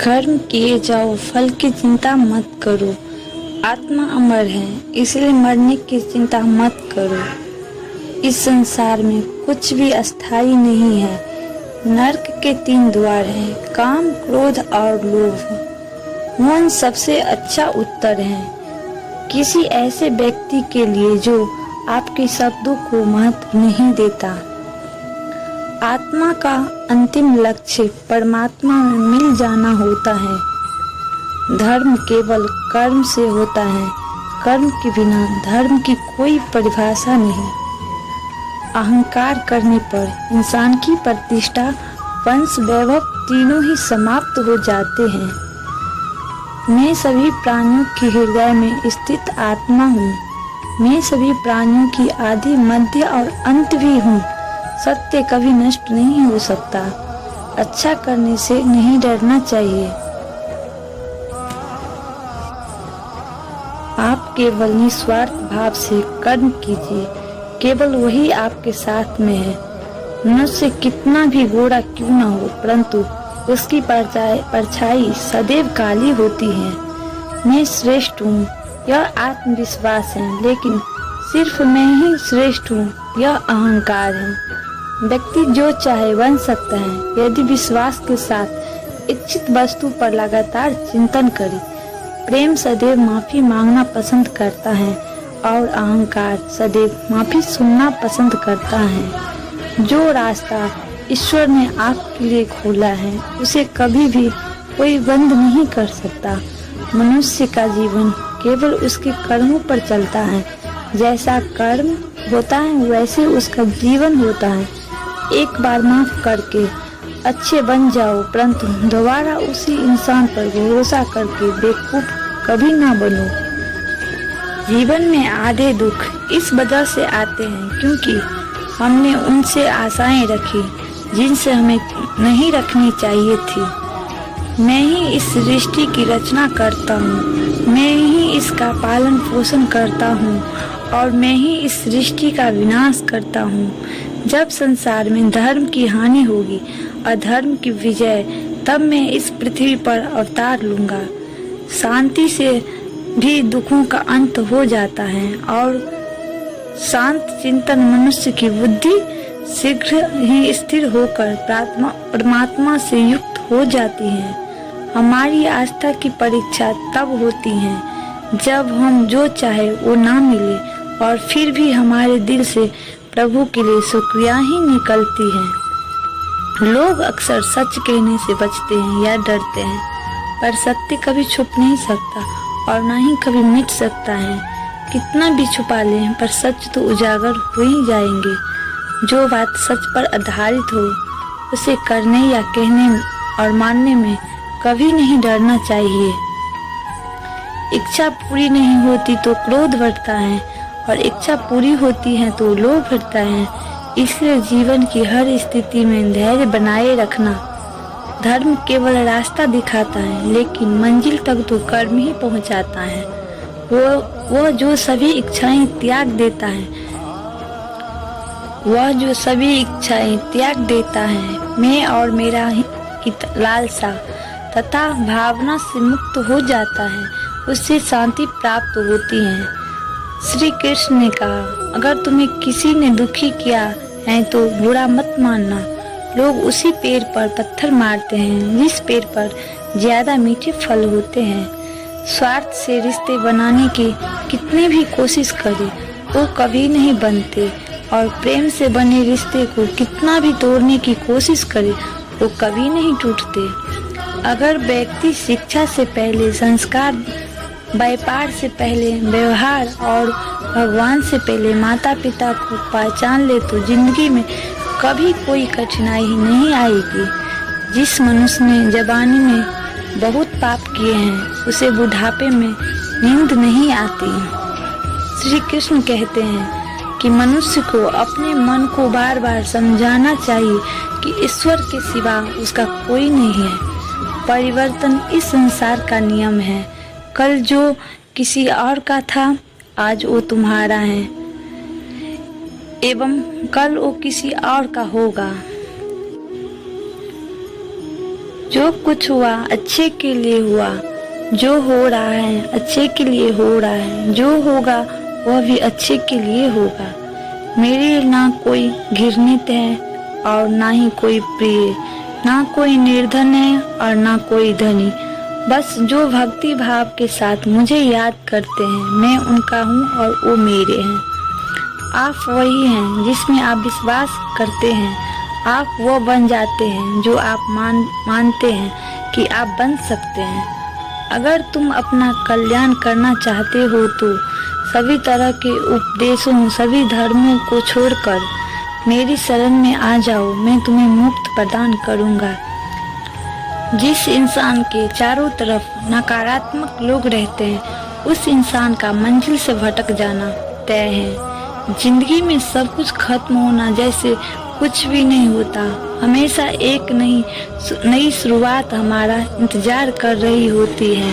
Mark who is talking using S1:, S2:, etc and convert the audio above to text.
S1: कर्म किए जाओ, फल की चिंता मत करो। आत्मा अमर है, इसलिए मरने की चिंता मत करो। इस संसार में कुछ भी अस्थायी नहीं है। नरक के 3 द्वार हैं, काम, क्रोध और लोभ। मौन सबसे अच्छा उत्तर है किसी ऐसे व्यक्ति के लिए जो आपके शब्दों को महत्व नहीं देता। आत्मा का अंतिम लक्ष्य परमात्मा में मिल जाना होता है। धर्म केवल कर्म से होता है, कर्म के बिना धर्म की कोई परिभाषा नहीं। अहंकार करने पर इंसान की प्रतिष्ठा, वंश, वैभव तीनों ही समाप्त हो जाते हैं। मैं सभी प्राणियों के हृदय में स्थित आत्मा हूँ। मैं सभी प्राणियों की आदि, मध्य और अंत भी हूँ। सत्य कभी नष्ट नहीं हो सकता। अच्छा करने से नहीं डरना चाहिए। आप केवल निस्वार्थ भाव से कर्म कीजिए, केवल वही आपके साथ में है। मनुष्य कितना भी गोरा क्यों न हो, परंतु उसकी परछाई सदैव काली होती है। मैं श्रेष्ठ हूँ, यह आत्मविश्वास है, लेकिन सिर्फ मैं ही श्रेष्ठ हूँ, यह अहंकार है। व्यक्ति जो चाहे बन सकता है यदि विश्वास के साथ इच्छित वस्तु पर लगातार चिंतन करे। प्रेम सदैव माफी मांगना पसंद करता है और अहंकार सदैव माफी सुनना पसंद करता है। जो रास्ता ईश्वर ने आपके लिए खोला है उसे कभी भी कोई बंद नहीं कर सकता। मनुष्य का जीवन केवल उसके कर्मों पर चलता है। जैसा कर्म होता है वैसे उसका जीवन होता है। एक बार माफ करके अच्छे बन जाओ, परंतु दोबारा उसी इंसान पर भरोसा करके बेवकूफ कभी ना बनो। जीवन में आधे दुख इस वजह से आते हैं क्योंकि हमने उनसे आशाएं रखी जिनसे हमें नहीं रखनी चाहिए थी। मैं ही इस सृष्टि की रचना करता हूँ, मैं ही इसका पालन पोषण करता हूँ और मैं ही इस सृष्टि का विनाश करता हूँ। जब संसार में धर्म की हानि होगी, अधर्म की विजय, तब मैं इस पृथ्वी पर अवतार लूंगा। शांति से भी दुखों का अंत हो जाता है और शांत चिंतन मनुष्य की बुद्धि शीघ्र ही स्थिर होकर परमात्मा से युक्त हो जाती है। हमारी आस्था की परीक्षा तब होती है जब हम जो चाहे वो ना मिले और फिर भी हमारे दिल से प्रभु के लिए शुक्रिया ही निकलती है। लोग अक्सर सच कहने से बचते हैं या डरते हैं, पर सत्य कभी छुप नहीं सकता और ना ही कभी मिट सकता है। कितना भी छुपा लें पर सच तो उजागर हो ही जाएंगे। जो बात सच पर आधारित हो उसे करने या कहने और मानने में कभी नहीं डरना चाहिए। इच्छा पूरी नहीं होती तो क्रोध बढ़ता है और इच्छा पूरी होती है तो लोभ बढ़ता है। इसलिए जीवन की हर स्थिति में धैर्य बनाए रखना। धर्म केवल रास्ता दिखाता है, लेकिन मंजिल तक तो कर्म ही पहुंचाता है। वह जो सभी इच्छाएं त्याग देता है, मैं और मेरा हित लालसा तथा भावना से मुक्त हो जाता है, उससे शांति प्राप्त होती है। श्री कृष्ण ने कहा, अगर तुम्हें किसी ने दुखी किया है तो बुरा मत मानना। लोग उसी पेड़ पर पत्थर मारते हैं जिस पेड़ पर ज्यादा मीठे फल होते हैं। स्वार्थ से रिश्ते बनाने की कितनी भी कोशिश करें वो कभी नहीं बनते और प्रेम से बने रिश्ते को कितना भी तोड़ने की कोशिश करे वो कभी नहीं टूटते। अगर व्यक्ति शिक्षा से पहले संस्कार, व्यापार से पहले व्यवहार और भगवान से पहले माता पिता को पहचान ले तो जिंदगी में कभी कोई कठिनाई नहीं आएगी। जिस मनुष्य ने जवानी में बहुत पाप किए हैं उसे बुढ़ापे में नींद नहीं आती। श्री कृष्ण कहते हैं कि मनुष्य को अपने मन को बार बार समझाना चाहिए कि ईश्वर के सिवा उसका कोई नहीं है। परिवर्तन इस संसार का नियम है। कल जो किसी और का था आज वो तुम्हारा है एवं कल वो किसी और का होगा। जो कुछ हुआ अच्छे के लिए हुआ, जो हो रहा है अच्छे के लिए हो रहा है, जो होगा वह भी अच्छे के लिए होगा। मेरी ना कोई घृणित है और ना ही कोई प्रिय, ना कोई निर्धन है और ना कोई धनी। बस जो भक्ति भाव के साथ मुझे याद करते हैं, मैं उनका हूँ और वो मेरे हैं। आप वही हैं जिसमें आप विश्वास करते हैं। आप वो बन जाते हैं जो आप मानते हैं कि आप बन सकते हैं। अगर तुम अपना कल्याण करना चाहते हो तो सभी तरह के उपदेशों, सभी धर्मों को छोड़कर मेरी शरण में आ जाओ, मैं तुम्हें मुक्त प्रदान करूंगा। जिस इंसान के चारों तरफ नकारात्मक लोग रहते हैं, उस इंसान का मंजिल से भटक जाना तय है। जिंदगी में सब कुछ खत्म होना जैसे कुछ भी नहीं होता। हमेशा एक नई शुरुआत हमारा इंतजार कर रही होती है।